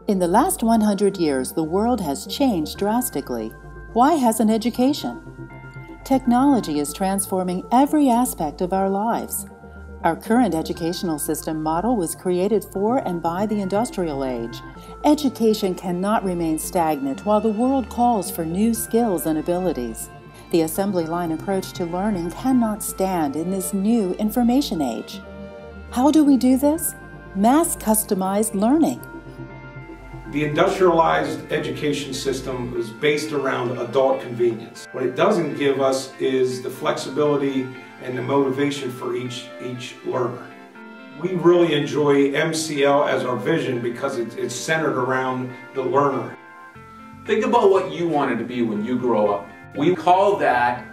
In the last 100 years, the world has changed drastically. Why hasn't education? Technology is transforming every aspect of our lives. Our current educational system model was created for and by the industrial age. Education cannot remain stagnant while the world calls for new skills and abilities. The assembly line approach to learning cannot stand in this new information age. How do we do this? Mass customized learning. The industrialized education system is based around adult convenience. What it doesn't give us is the flexibility and the motivation for each learner. We really enjoy MCL as our vision because it's centered around the learner. Think about what you wanted to be when you grow up. We call that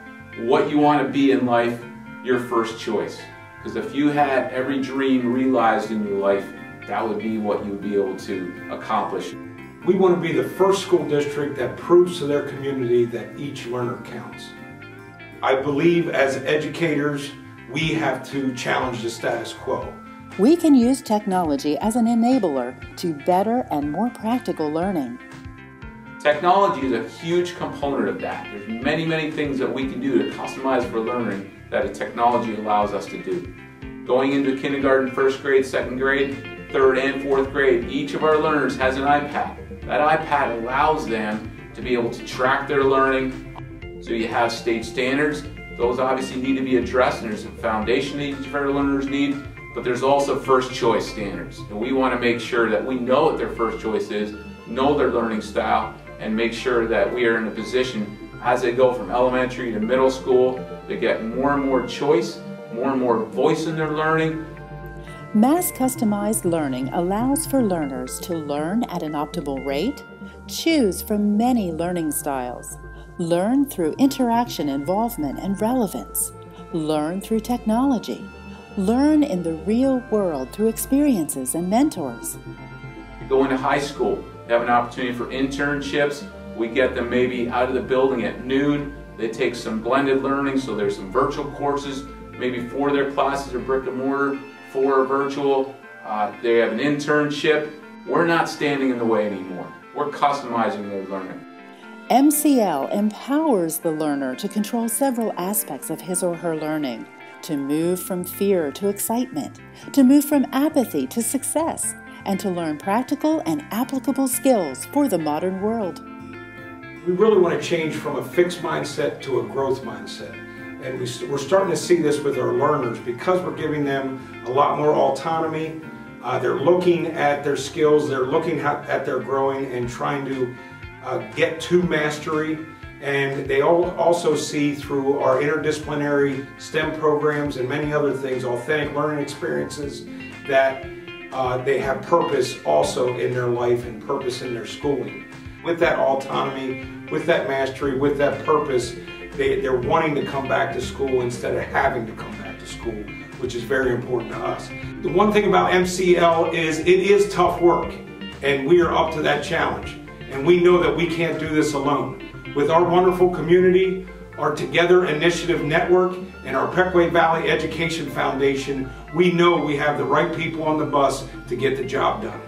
what you want to be in life your first choice. Because if you had every dream realized in your life, that would be what you would be able to accomplish. We want to be the first school district that proves to their community that each learner counts. I believe as educators, we have to challenge the status quo. We can use technology as an enabler to better and more practical learning. Technology is a huge component of that. There's many things that we can do to customize for learning that a technology allows us to do. Going into kindergarten, first grade, second grade, third and fourth grade, each of our learners has an iPad. That iPad allows them to be able to track their learning. So you have state standards. Those obviously need to be addressed, and there's a foundation that each of our learners need, but there's also first choice standards. And we want to make sure that we know what their first choice is, know their learning style, and make sure that we are in a position as they go from elementary to middle school to get more and more choice, more and more voice in their learning. Mass customized learning allows for learners to learn at an optimal rate, choose from many learning styles, learn through interaction, involvement, and relevance, learn through technology, learn in the real world through experiences and mentors. You go into high school, you have an opportunity for internships. We get them maybe out of the building at noon. They take some blended learning, so there's some virtual courses, maybe 4 of their classes are brick and mortar, 4 are virtual. They have an internship. We're not standing in the way anymore. We're customizing their learning. MCL empowers the learner to control several aspects of his or her learning, to move from fear to excitement, to move from apathy to success, and to learn practical and applicable skills for the modern world. We really want to change from a fixed mindset to a growth mindset. And we're starting to see this with our learners because we're giving them a lot more autonomy. They're looking at their skills, they're looking at their growing and trying to get to mastery. And they also see through our interdisciplinary STEM programs and many other things, authentic learning experiences, that they have purpose also in their life and purpose in their schooling. With that autonomy, with that mastery, with that purpose, they're wanting to come back to school instead of having to come back to school, which is very important to us. The one thing about MCL is it is tough work, and we are up to that challenge. And we know that we can't do this alone. With our wonderful community, our Together Initiative Network, and our Pequea Valley Education Foundation, we know we have the right people on the bus to get the job done.